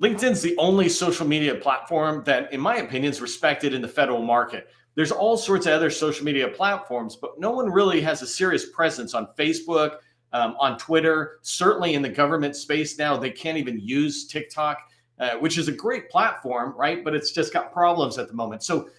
LinkedIn's the only social media platform that, in my opinion, is respected in the federal market. There's all sorts of other social media platforms, but no one really has a serious presence on Facebook, on Twitter. Certainly in the government space now, they can't even use TikTok, which is a great platform, right? But it's just got problems at the moment. So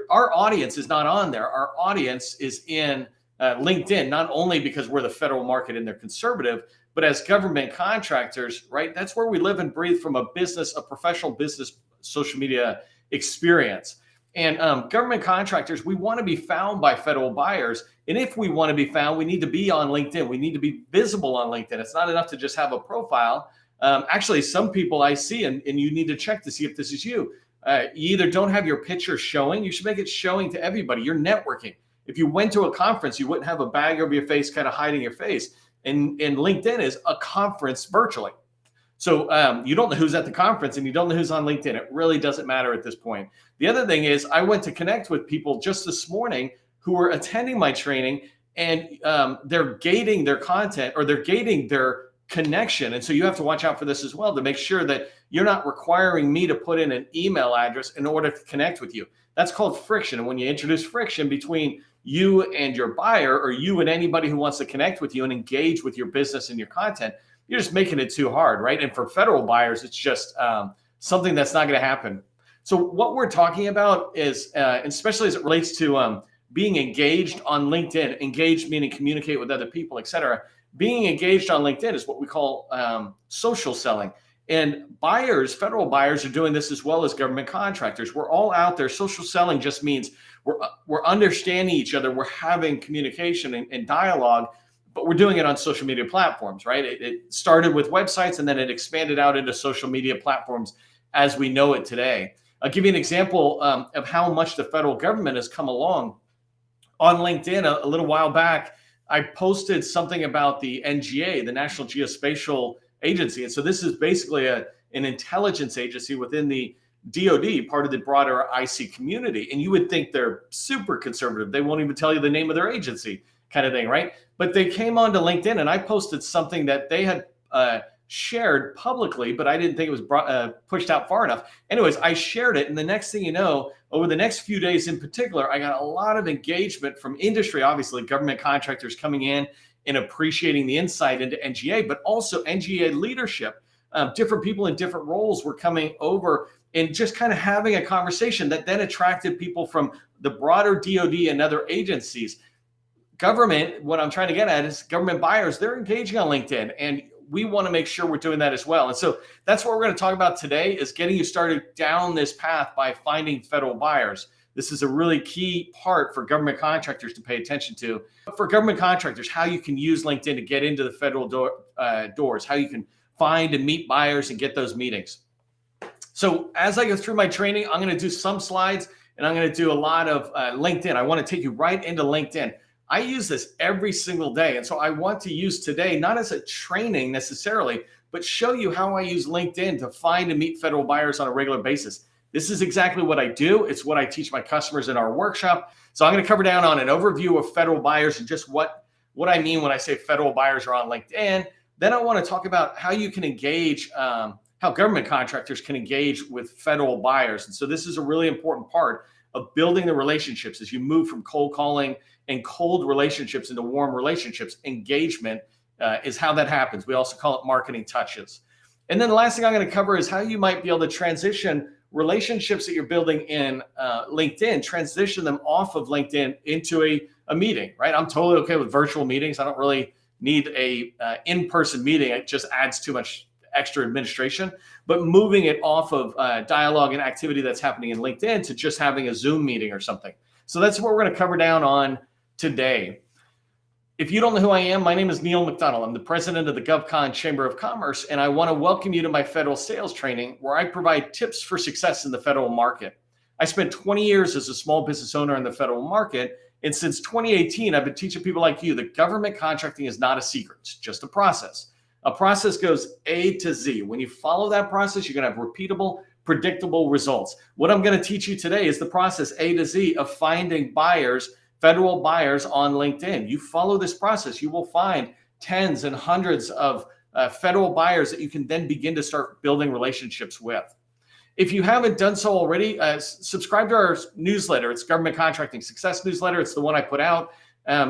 our audience is not on there. Our audience is in LinkedIn, not only because we're the federal market and they're conservative, but as government contractors, right? That's where we live and breathe from a professional business social media experience. And government contractors, we want to be found by federal buyers. And if we want to be found, we need to be on LinkedIn. We need to be visible on LinkedIn. It's not enough to just have a profile. Actually, some people I see, and you need to check to see if this is you. You either don't have your picture showing. You should make it showing to everybody. You're networking. If you went to a conference, you wouldn't have a bag over your face, kind of hiding your face. And LinkedIn is a conference virtually. So you don't know who's at the conference and you don't know who's on LinkedIn. It really doesn't matter at this point. The other thing is I went to connect with people just this morning who were attending my training, and they're gating their content, or they're gating their connection. And so you have to watch out for this as well, to make sure that you're not requiring me to put in an email address in order to connect with you. That's called friction. And when you introduce friction between you and your buyer, or you and anybody who wants to connect with you and engage with your business and your content, you're just making it too hard, right? And for federal buyers, it's just something that's not going to happen. So what we're talking about is, especially as it relates to being engaged on LinkedIn, engaged meaning communicate with other people, et cetera. Being engaged on LinkedIn is what we call social selling. And buyers, federal buyers, are doing this as well as government contractors. We're all out there. Social selling just means we're understanding each other. We're having communication and dialogue, but we're doing it on social media platforms, right? It started with websites, and then it expanded out into social media platforms as we know it today. I'll give you an example of how much the federal government has come along. On LinkedIn a little while back, I posted something about the NGA, the National Geospatial Agency. And so this is basically an intelligence agency within the DoD, part of the broader IC community. And you would think they're super conservative. They won't even tell you the name of their agency, kind of thing, right? But they came onto LinkedIn, and I posted something that they had shared publicly, but I didn't think it was pushed out far enough. Anyways, I shared it. And the next thing you know, over the next few days in particular, I got a lot of engagement from industry, obviously government contractors coming in and appreciating the insight into NGA, but also NGA leadership. Different people in different roles were coming over and just kind of having a conversation that then attracted people from the broader DoD and other agencies. Government, what I'm trying to get at is government buyers, they're engaging on LinkedIn, and we want to make sure we're doing that as well. And so that's what we're going to talk about today, is getting you started down this path by finding federal buyers. This is a really key part for government contractors to pay attention to. For government contractors, how you can use LinkedIn to get into the federal doors, how you can find and meet buyers and get those meetings. So as I go through my training, I'm going to do some slides, and I'm going to do a lot of LinkedIn. I want to take you right into LinkedIn. I use this every single day. And so I want to use today, not as a training necessarily, but show you how I use LinkedIn to find and meet federal buyers on a regular basis. This is exactly what I do. It's what I teach my customers in our workshop. So I'm going to cover down on an overview of federal buyers and just what I mean when I say federal buyers are on LinkedIn. Then I want to talk about how you can engage, how government contractors can engage with federal buyers. And so this is a really important part of building the relationships as you move from cold calling and cold relationships into warm relationships. Engagement is how that happens. We also call it marketing touches. And then the last thing I'm going to cover is how you might be able to transition relationships that you're building in LinkedIn, transition them off of LinkedIn into a meeting, right? I'm totally okay with virtual meetings. I don't really need a in-person meeting. It just adds too much extra administration. But moving it off of dialogue and activity that's happening in LinkedIn to just having a Zoom meeting or something. So that's what we're going to cover down on today. If you don't know who I am, my name is Neil McDonnell. I'm the president of the GovCon Chamber of Commerce, and I want to welcome you to my federal sales training, where I provide tips for success in the federal market. I spent 20 years as a small business owner in the federal market, and since 2018, I've been teaching people like you that government contracting is not a secret. It's just a process. A process goes A to Z. When you follow that process, you're going to have repeatable, predictable results. What I'm going to teach you today is the process A to Z of finding buyers, federal buyers on LinkedIn. You follow this process, you will find tens and hundreds of federal buyers that you can then begin to start building relationships with. If you haven't done so already, subscribe to our newsletter. It's Government Contracting Success Newsletter. It's the one I put out.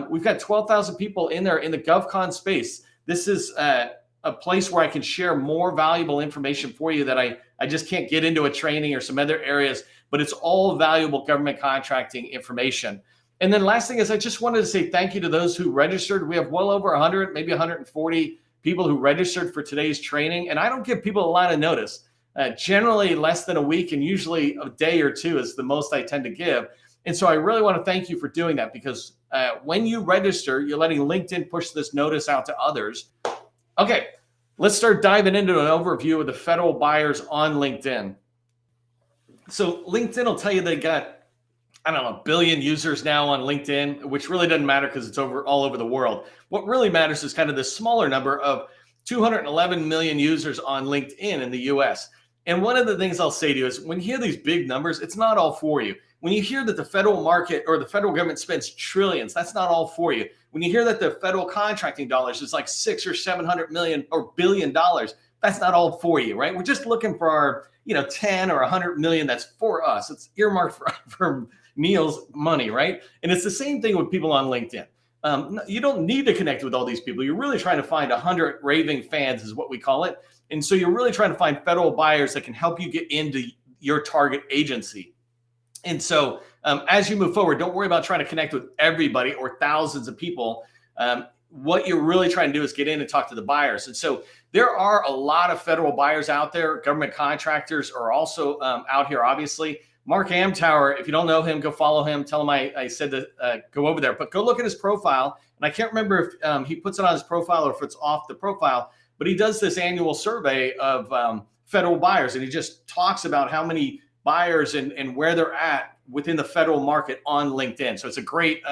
We've got 12,000 people in there in the GovCon space. This is a place where I can share more valuable information for you that I just can't get into a training or some other areas, but it's all valuable government contracting information. And then last thing is I just wanted to say thank you to those who registered. We have well over 100, maybe 140 people who registered for today's training. And I don't give people a lot of notice. Generally less than a week, and usually a day or two is the most I tend to give. And so I really want to thank you for doing that, because when you register, you're letting LinkedIn push this notice out to others. Okay, let's start diving into an overview of the federal buyers on LinkedIn. So LinkedIn will tell you they got, I don't know, 1 billion users now on LinkedIn, which really doesn't matter because it's all over the world. What really matters is kind of the smaller number of 211 million users on LinkedIn in the US. And one of the things I'll say to you is when you hear these big numbers, it's not all for you. When you hear that the federal market or the federal government spends trillions, that's not all for you. When you hear that the federal contracting dollars is like 600 or 700 million or $1 billion, that's not all for you, right? We're just looking for our, 10 or 100 million that's for us. It's earmarked for Neil's money, right? And it's the same thing with people on LinkedIn. You don't need to connect with all these people. You're really trying to find 100 raving fans is what we call it. And so you're really trying to find federal buyers that can help you get into your target agency. And so as you move forward, don't worry about trying to connect with everybody or thousands of people. What you're really trying to do is get in and talk to the buyers. And so there are a lot of federal buyers out there. Government contractors are also out here, obviously. Mark Amtower, if you don't know him, go follow him. Tell him I said to go over there. But go look at his profile. And I can't remember if he puts it on his profile or if it's off the profile. But he does this annual survey of federal buyers. And he just talks about how many buyers and where they're at within the federal market on LinkedIn. So it's a great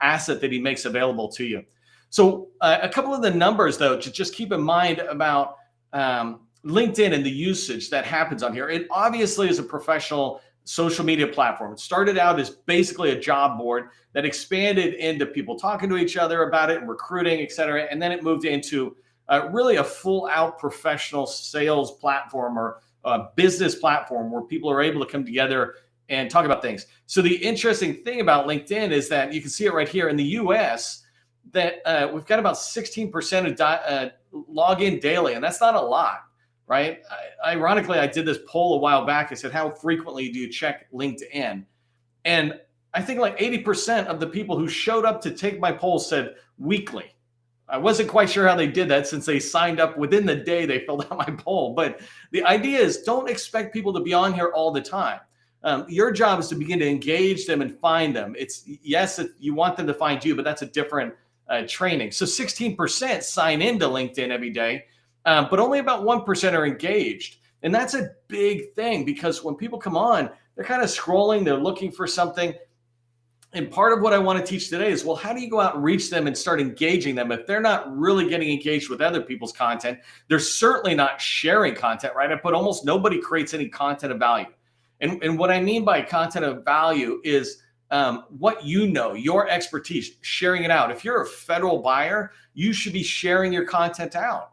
asset that he makes available to you. So a couple of the numbers, though, to just keep in mind about LinkedIn and the usage that happens on here. It obviously is a professional social media platform. It started out as basically a job board that expanded into people talking to each other about it and recruiting, et cetera. And then it moved into really a full out professional sales platform or business platform where people are able to come together and talk about things. So the interesting thing about LinkedIn is that you can see it right here in the US that we've got about 16% of log in daily. And that's not a lot. Right? Ironically, I did this poll a while back. I said, how frequently do you check LinkedIn? And I think like 80% of the people who showed up to take my poll said weekly. I wasn't quite sure how they did that since they signed up within the day they filled out my poll. But the idea is don't expect people to be on here all the time. Your job is to begin to engage them and find them. Yes, you want them to find you, but that's a different training. So 16% sign into LinkedIn every day. But only about 1% are engaged. And that's a big thing because when people come on, they're kind of scrolling, they're looking for something. And part of what I want to teach today is, well, how do you go out and reach them and start engaging them? If they're not really getting engaged with other people's content, they're certainly not sharing content, right? I put almost nobody creates any content of value. And what I mean by content of value is what you know, your expertise, sharing it out. If you're a federal buyer, you should be sharing your content out.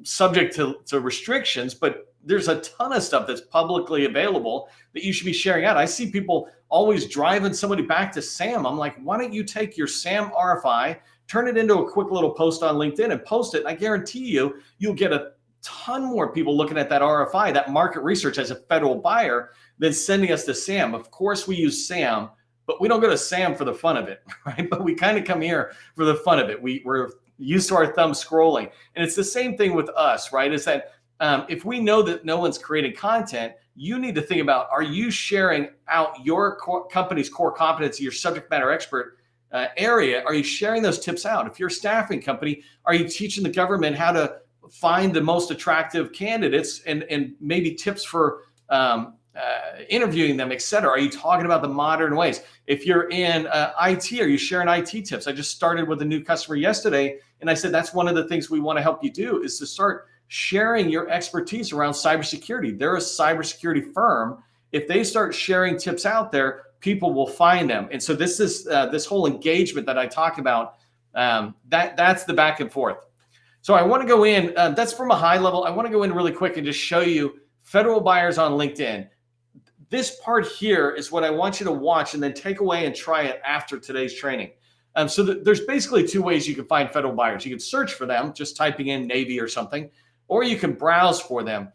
Subject to restrictions, but there's a ton of stuff that's publicly available that you should be sharing out. I see people always driving somebody back to SAM. I'm like, why don't you take your SAM RFI, turn it into a quick little post on LinkedIn and post it. And I guarantee you'll get a ton more people looking at that RFI, that market research as a federal buyer than sending us to SAM. Of course, we use SAM, but we don't go to SAM for the fun of it, right? But we kind of come here for the fun of it. We're used to our thumb scrolling. And it's the same thing with us, right? Is that if we know that no one's creating content, you need to think about, are you sharing out your company's core competency, your subject matter expert area? Are you sharing those tips out? If you're a staffing company, are you teaching the government how to find the most attractive candidates and maybe tips for interviewing them, et cetera? Are you talking about the modern ways? If you're in IT, are you sharing IT tips? I just started with a new customer yesterday, and I said, that's one of the things we want to help you do is to start sharing your expertise around cybersecurity. They're a cybersecurity firm. If they start sharing tips out there, people will find them. And so this is this whole engagement that I talk about, that's the back and forth. So I want to go in, that's from a high level. I want to go in really quick and just show you federal buyers on LinkedIn. This part here is what I want you to watch and then take away and try it after today's training. So there's basically two ways you can find federal buyers. You can search for them, just typing in Navy or something, or you can browse for them.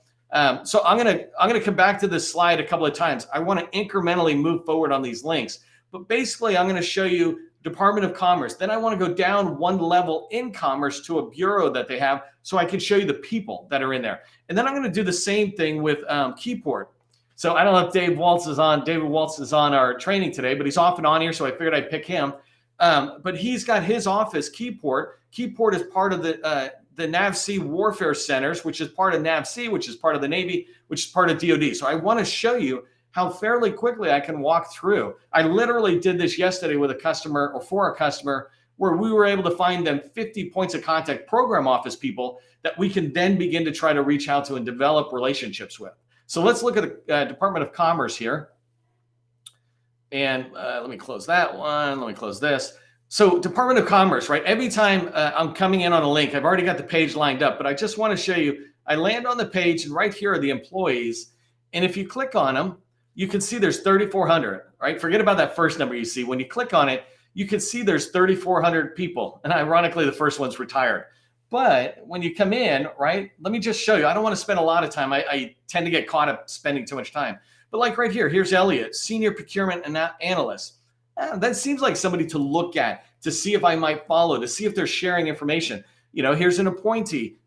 So I'm gonna come back to this slide a couple of times. I want to incrementally move forward on these links, but basically I'm going to show you Department of Commerce. Then I want to go down one level in Commerce to a bureau that they have, so I can show you the people that are in there. And then I'm going to do the same thing with Keyport. So I don't know if David Waltz is on our training today, but he's off and on here, so I figured I'd pick him. But he's got his office, Keyport. Keyport is part of the NAVSEA Warfare Centers, which is part of NAVSEA, which is part of the Navy, which is part of DoD. So I want to show you how fairly quickly I can walk through. I literally did this yesterday with a customer, or for a customer, where we were able to find them 50 points of contact program office people that we can then begin to try to reach out to and develop relationships with. So let's look at the Department of Commerce here. And let me close that one. Let me close this. So Department of Commerce, right? Every time I'm coming in on a link, I've already got the page lined up, but I just want to show you, I land on the page and right here are the employees. And if you click on them, you can see there's 3,400, right? Forget about that first number you see. When you click on it, you can see there's 3,400 people. And ironically, the first one's retired. But when you come in, right, let me just show you. I don't want to spend a lot of time. I tend to get caught up spending too much time. But like right here, here's Elliot, Senior Procurement Analyst. That seems like somebody to look at, to see if I might follow, to see if they're sharing information. You know, here's an appointee.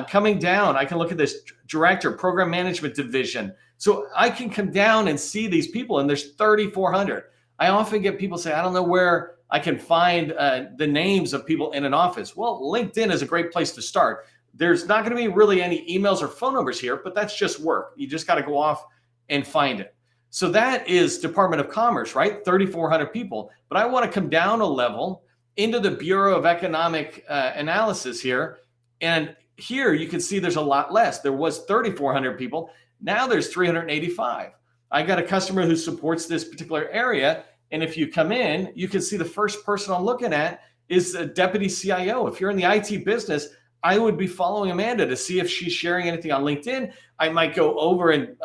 Coming down, I can look at this Director, Program Management Division. So I can come down and see these people, and there's 3,400. I often get people say, I don't know where I can find the names of people in an office. Well, LinkedIn is a great place to start. There's not going to be really any emails or phone numbers here, but that's just work. You just got to go off and find it. So that is Department of Commerce, right? 3,400 people. But I want to come down a level into the Bureau of Economic Analysis here. And here you can see there's a lot less. There was 3,400 people. Now there's 385. I got a customer who supports this particular area. And if you come in, you can see the first person I'm looking at is a deputy CIO. If you're in the IT business, I would be following Amanda to see if she's sharing anything on LinkedIn. I might go over and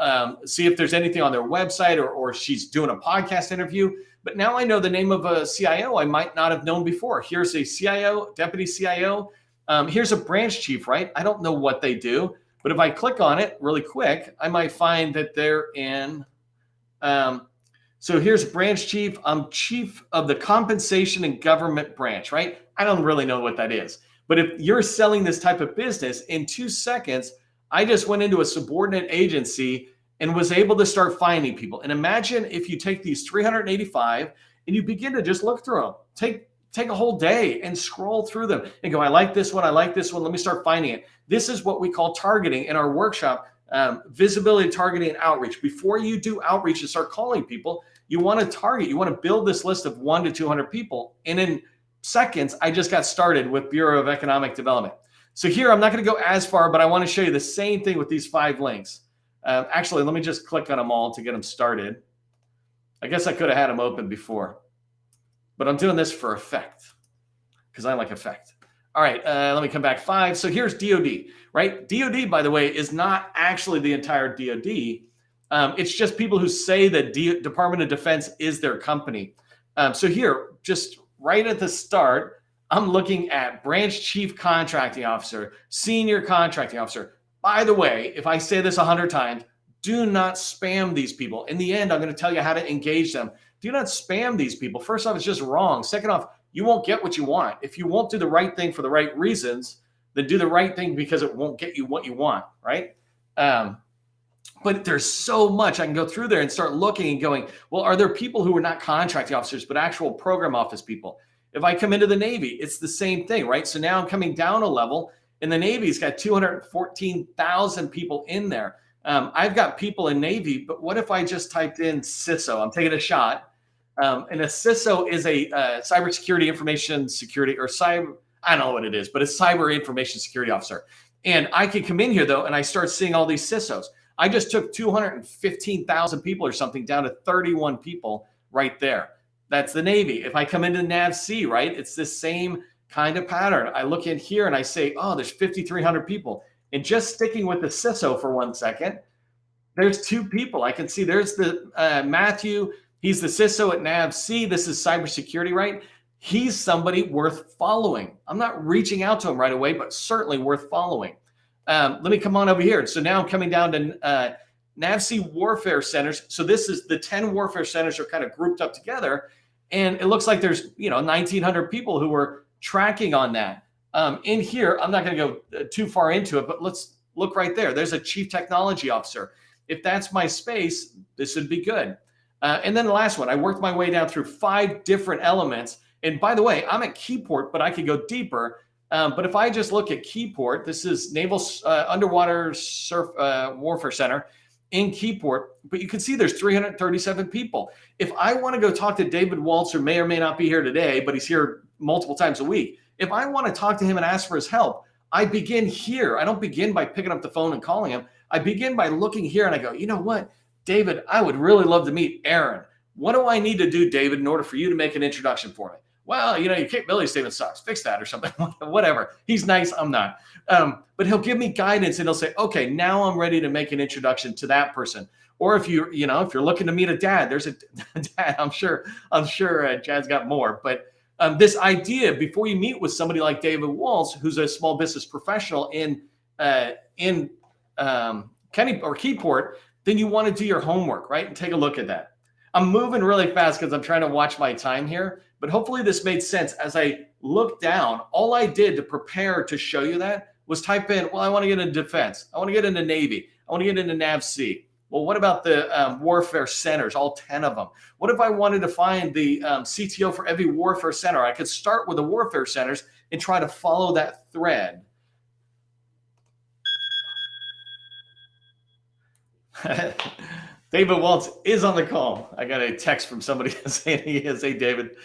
see if there's anything on their website, or she's doing a podcast interview. But now I know the name of a CIO I might not have known before. Here's a CIO, deputy CIO. Here's a branch chief, right? I don't know what they do, but if I click on it really quick, I might find that they're in. So here's branch chief. I'm chief of the compensation and government branch, right? I don't really know what that is. But if you're selling this type of business, in 2 seconds, I just went into a subordinate agency and was able to start finding people. And imagine if you take these 385 and you begin to just look through them. Take a whole day and scroll through them and go, I like this one. I like this one. Let me start finding it. This is what we call targeting in our workshop, visibility, targeting, and outreach. Before you do outreach and start calling people, you want to target. You want to build this list of 1 to 200 people. And in seconds, I just got started with Bureau of Economic Development. So here, I'm not going to go as far, but I want to show you the same thing with these 5 links. Actually, let me just click on them all to get them started. I guess I could have had them open before, but I'm doing this for effect because I like effect. All right, let me come back 5. So here's DoD, right? DoD, by the way, is not actually the entire DoD. It's just people who say that Department of Defense is their company. So here, just right at the start, I'm looking at branch chief contracting officer, senior contracting officer. By the way, if I say this 100 times, do not spam these people. In the end, I'm going to tell you how to engage them. Do not spam these people. First off, it's just wrong. Second off, you won't get what you want. If you won't do the right thing for the right reasons, then do the right thing because it won't get you what you want, right? But there's so much. I can go through there and start looking and going, well, are there people who are not contracting officers, but actual program office people? If I come into the Navy, it's the same thing, right? So now I'm coming down a level, and the Navy's got 214,000 people in there. I've got people in Navy, but what if I just typed in CISO? I'm taking a shot. And a CISO is a cybersecurity information security, or cyber, I don't know what it is, but it's cyber information security officer. And I can come in here though, and I start seeing all these CISOs. I just took 215,000 people or something down to 31 people right there. That's the Navy. If I come into NAVSEA, right, it's the same kind of pattern. I look in here and I say, oh, there's 5,300 people. And just sticking with the CISO for 1 second, there's 2 people. I can see there's the Matthew. He's the CISO at NAVSEA. This is cybersecurity, right? He's somebody worth following. I'm not reaching out to him right away, but certainly worth following. Let me come on over here. So now I'm coming down to NAVSEA warfare centers. So this is the 10 warfare centers are kind of grouped up together. And it looks like there's, 1,900 people who are tracking on that. In here, I'm not going to go too far into it, but let's look right there. There's a chief technology officer. If that's my space, this would be good. And then the last one, I worked my way down through 5 different elements. And by the way, I'm at Keyport, but I could go deeper. But if I just look at Keyport, this is Naval Underwater Warfare Center in Keyport, but you can see there's 337 people. If I want to go talk to David Waltz, who may or may not be here today, but he's here multiple times a week. If I want to talk to him and ask for his help, I begin here. I don't begin by picking up the phone and calling him. I begin by looking here and I go, you know what, David, I would really love to meet Aaron. What do I need to do, David, in order for you to make an introduction for me? Well, your capability statement sucks. Fix that or something, whatever. He's nice. I'm not. But he'll give me guidance and he'll say, okay, now I'm ready to make an introduction to that person. Or if you're looking to meet a dad, there's a dad. I'm sure Chad's got more. But this idea, before you meet with somebody like David Waltz, who's a small business professional in Kenny or Keyport, then you want to do your homework, right? And take a look at that. I'm moving really fast because I'm trying to watch my time here, but hopefully this made sense. As I look down, all I did to prepare to show you that was type in, well, I want to get into defense. I want to get into Navy. I want to get into NAVSEA. Well, what about the warfare centers, all 10 of them? What if I wanted to find the CTO for every warfare center? I could start with the warfare centers and try to follow that thread. David Waltz is on the call. I got a text from somebody saying he is. Hey, David.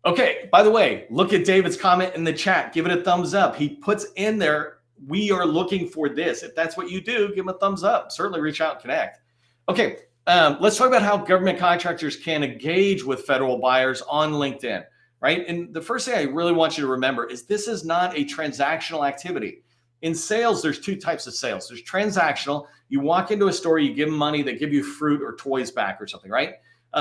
Okay, by the way, look at David's comment in the chat. Give it a thumbs up. He puts in there, we are looking for this. If that's what you do, give him a thumbs up. Certainly reach out and connect. Okay, let's talk about how government contractors can engage with federal buyers on LinkedIn, right? And the first thing I really want you to remember is this is not a transactional activity. In sales, there's 2 types of sales. There's transactional. You walk into a store, you give them money, they give you fruit or toys back or something, right?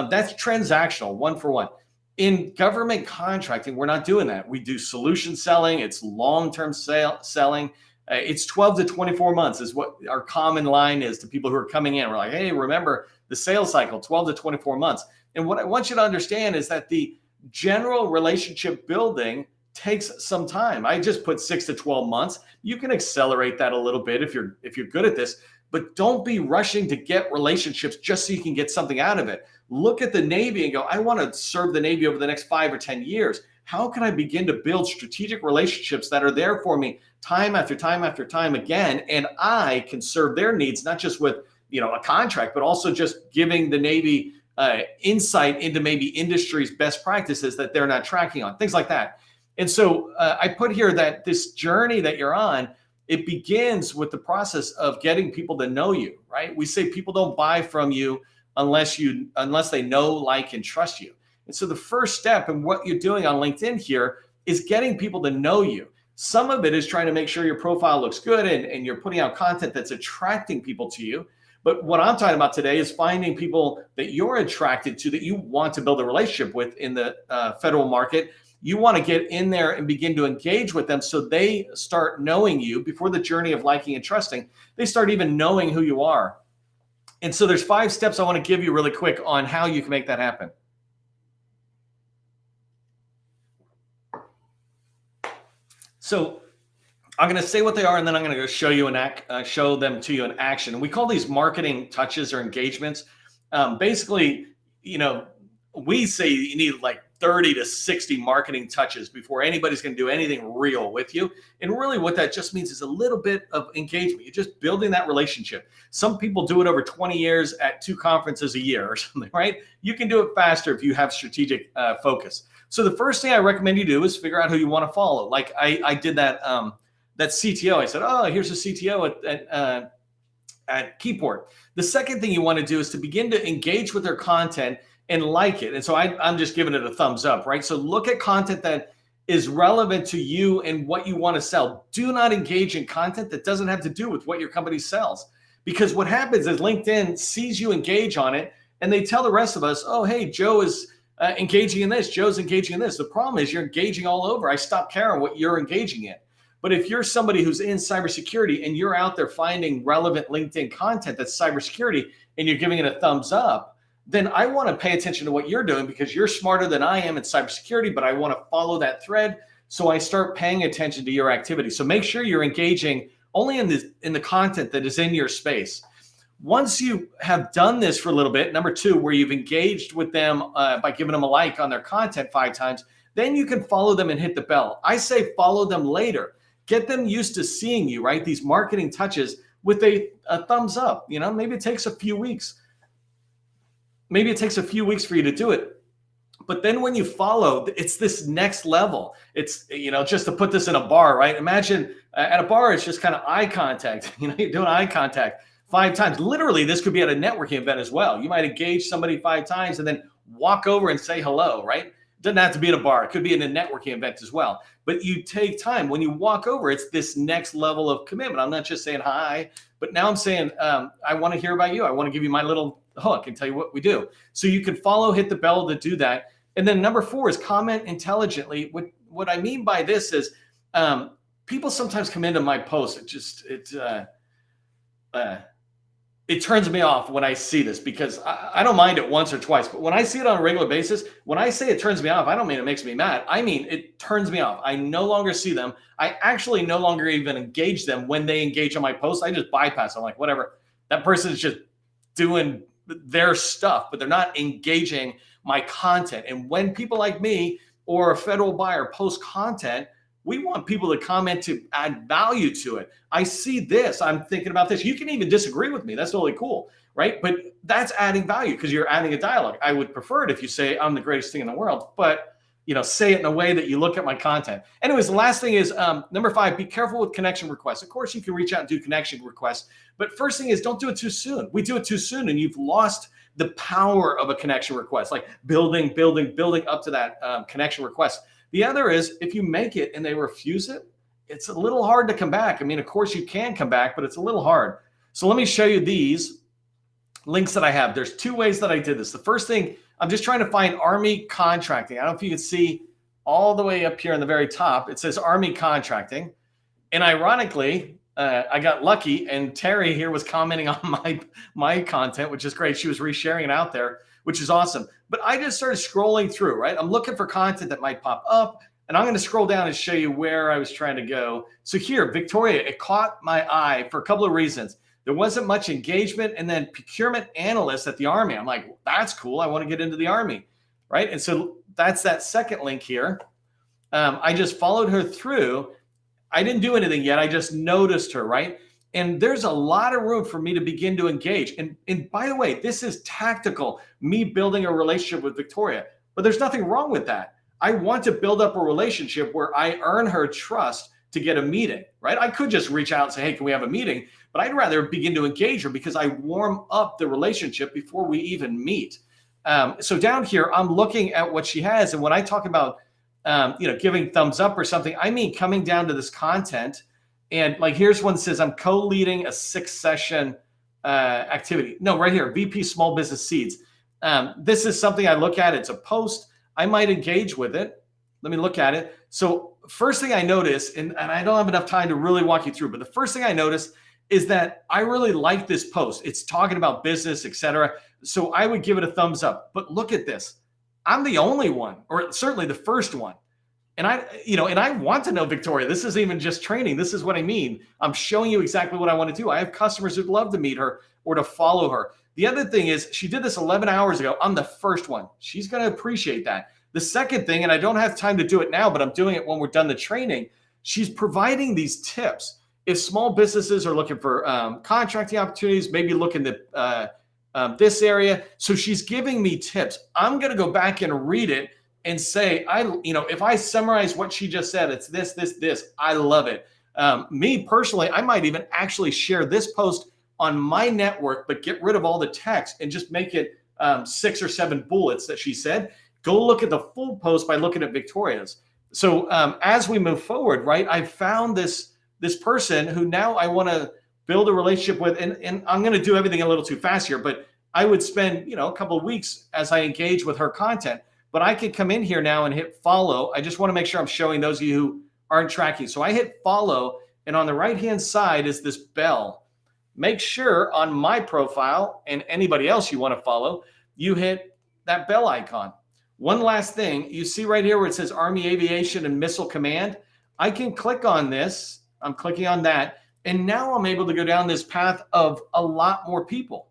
That's transactional, 1-for-1. In government contracting, we're not doing that. We do solution selling. It's long-term selling. It's 12 to 24 months is what our common line is to people who are coming in. We're like, hey, remember the sales cycle, 12 to 24 months. And what I want you to understand is that the general relationship building takes some time. I just put 6 to 12 months. You can accelerate that a little bit if you're good at this, but don't be rushing to get relationships just so you can get something out of it. Look at the Navy and go, I want to serve the Navy over the next 5 or 10 years. How can I begin to build strategic relationships that are there for me time after time after time again? And I can serve their needs, not just with, a contract, but also just giving the Navy insight into maybe industry's best practices that they're not tracking on, things like that. And so I put here that this journey that you're on, it begins with the process of getting people to know you, right? We say people don't buy from you unless they know, like, and trust you. And so the first step in what you're doing on LinkedIn here is getting people to know you. Some of it is trying to make sure your profile looks good and you're putting out content that's attracting people to you. But what I'm talking about today is finding people that you're attracted to, that you want to build a relationship with in the federal market. You want to get in there and begin to engage with them so they start knowing you before the journey of liking and trusting. They start even knowing who you are. And so there's 5 steps I want to give you really quick on how you can make that happen. So I'm going to say what they are, and then I'm going to go show you show them to you in action. And we call these marketing touches or engagements. Basically, we say you need like 30 to 60 marketing touches before anybody's going to do anything real with you. And really what that just means is a little bit of engagement. You're just building that relationship. Some people do it over 20 years at 2 conferences a year or something, right? You can do it faster if you have strategic focus. So the first thing I recommend you do is figure out who you want to follow. Like I did that CTO. I said, oh, here's a CTO at Keyport. The second thing you want to do is to begin to engage with their content and like it. And so I'm just giving it a thumbs up, right? So look at content that is relevant to you and what you want to sell. Do not engage in content that doesn't have to do with what your company sells. Because what happens is LinkedIn sees you engage on it and they tell the rest of us, oh, hey, Joe is engaging in this, Joe's engaging in this. The problem is you're engaging all over. I stop caring what you're engaging in. But if you're somebody who's in cybersecurity and you're out there finding relevant LinkedIn content that's cybersecurity and you're giving it a thumbs up, then I want to pay attention to what you're doing because you're smarter than I am in cybersecurity, but I want to follow that thread. So I start paying attention to your activity. So make sure you're engaging only in the content that is in your space. Once you have done this for a little bit, number two, where you've engaged with them by giving them a like on their content 5 times, then you can follow them and hit the bell. I say follow them later. Get them used to seeing you, right? These marketing touches with a thumbs up. You know, maybe it takes a few weeks. Maybe it takes a few weeks for you to do it. But then when you follow, it's this next level. It's, you know, just to put this in a bar, right? Imagine at a bar, it's just kind of eye contact. You know, you're doing eye contact 5 times. Literally, this could be at a networking event as well. You might engage somebody 5 times and then walk over and say hello, right? It doesn't have to be at a bar. It could be in a networking event as well. But you take time. When you walk over, it's this next level of commitment. I'm not just saying hi, but now I'm saying, I want to hear about you. I want to give you my little hook and tell you what we do. So you can follow, hit the bell to do that. And then number 4 is comment intelligently. What I mean by this is people sometimes come into my posts. It turns me off when I see this because I don't mind it once or twice. But when I see it on a regular basis, when I say it turns me off, I don't mean it makes me mad. I mean, it turns me off. I no longer see them. I actually no longer even engage them when they engage on my posts. I just bypass them. I'm like, whatever. That person is just doing their stuff, but they're not engaging my content. And when people like me or a federal buyer post content, we want people to comment to add value to it. I see this, I'm thinking about this. You can even disagree with me. That's totally cool, right? But that's adding value because you're adding a dialogue. I would prefer it if you say I'm the greatest thing in the world, but you know, say it in a way that you look at my content. Anyways, the last thing is number 5, be careful with connection requests. Of course, you can reach out and do connection requests, but first thing is don't do it too soon. We do it too soon and you've lost the power of a connection request, like building up to that connection request. The other is if you make it and they refuse it, it's a little hard to come back. I mean, of course you can come back, but it's a little hard. So let me show you these links that I have. There's 2 ways that I did this. The first thing, I'm just trying to find Army contracting. I don't know if you can see all the way up here on the very top, it says Army contracting. And ironically, I got lucky and Terry here was commenting on my content, which is great. She was resharing it out there, which is awesome. But I just started scrolling through, right? I'm looking for content that might pop up and I'm going to scroll down and show you where I was trying to go. So here, Victoria, it caught my eye for a couple of reasons. There wasn't much engagement and then procurement analyst at the Army. I'm like, that's cool. I want to get into the Army, right? And so that's that second link here. I just followed her through. I didn't do anything yet. I just noticed her, right? And there's a lot of room for me to begin to engage. And by the way, this is tactical, me building a relationship with Victoria, but there's nothing wrong with that. I want to build up a relationship where I earn her trust to get a meeting, right? I could just reach out and say, hey, can we have a meeting? But I'd rather begin to engage her because I warm up the relationship before we even meet. So down here, I'm looking at what she has. And when I talk about, giving thumbs up or something, I mean, coming down to this content and like, here's one that says I'm co-leading a 6-session activity. No, right here, VP Small Business Seeds. This is something I look at. It's a post. I might engage with it. Let me look at it. So first thing I notice, and I don't have enough time to really walk you through, but the first thing I notice is that I really like this post. It's talking about business, etc. So I would give it a thumbs up. But look at this. I'm the only one, or certainly the first one. And I want to know Victoria. This isn't even just training. This is what I mean. I'm showing you exactly what I want to do. I have customers who'd love to meet her or to follow her. The other thing is she did this 11 hours ago. I'm the first one. She's going to appreciate that. The second thing, and I don't have time to do it now, but I'm doing it when we're done the training. She's providing these tips. If small businesses are looking for contracting opportunities, maybe look in this area. So she's giving me tips. I'm going to go back and read it and say, if I summarize what she just said, it's this. I love it. Me personally, I might even actually share this post on my network, but get rid of all the text and just make it 6 or 7 bullets that she said. Go look at the full post by looking at Victoria's. So as we move forward, right, I found this person who now I want to build a relationship with, and I'm going to do everything a little too fast here, but I would spend, a couple of weeks as I engage with her content. But I can come in here now and hit follow. I just want to make sure I'm showing those of you who aren't tracking. So I hit follow, and on the right-hand side is this bell. Make sure on my profile and anybody else you want to follow, you hit that bell icon. One last thing, you see right here where it says Army Aviation and Missile Command. I can click on this. I'm clicking on that. And now I'm able to go down this path of a lot more people.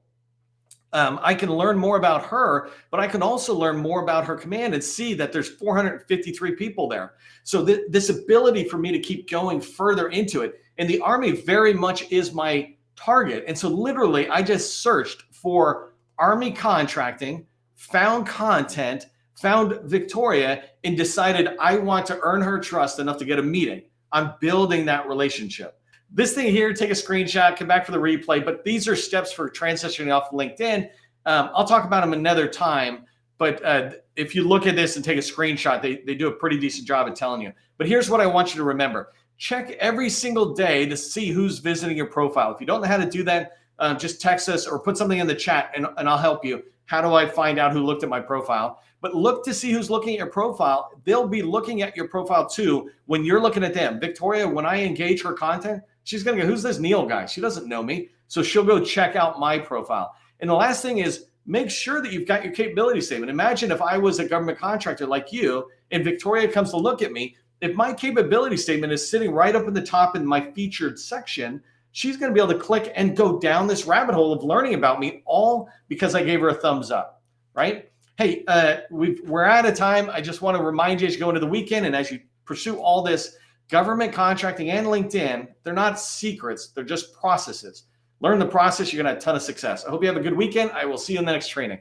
I can learn more about her, but I can also learn more about her command and see that there's 453 people there. So this ability for me to keep going further into it. And the Army very much is my target. And so literally I just searched for Army contracting, found content, found Victoria, and decided I want to earn her trust enough to get a meeting. I'm building that relationship. This thing here, take a screenshot, come back for the replay, but these are steps for transitioning off LinkedIn. I'll talk about them another time, but if you look at this and take a screenshot, they do a pretty decent job of telling you. But here's what I want you to remember. Check every single day to see who's visiting your profile. If you don't know how to do that, just text us or put something in the chat and I'll help you. How do I find out who looked at my profile? But look to see who's looking at your profile. They'll be looking at your profile too when you're looking at them. Victoria, when I engage her content, she's going to go, who's this Neil guy? She doesn't know me. So she'll go check out my profile. And the last thing is make sure that you've got your capability statement. Imagine if I was a government contractor like you and Victoria comes to look at me. If my capability statement is sitting right up in the top in my featured section, she's going to be able to click and go down this rabbit hole of learning about me, all because I gave her a thumbs up, right? Hey, we're out of time. I just want to remind you as you go into the weekend and as you pursue all this government contracting and LinkedIn, they're not secrets. They're just processes. Learn the process. You're going to have a ton of success. I hope you have a good weekend. I will see you in the next training.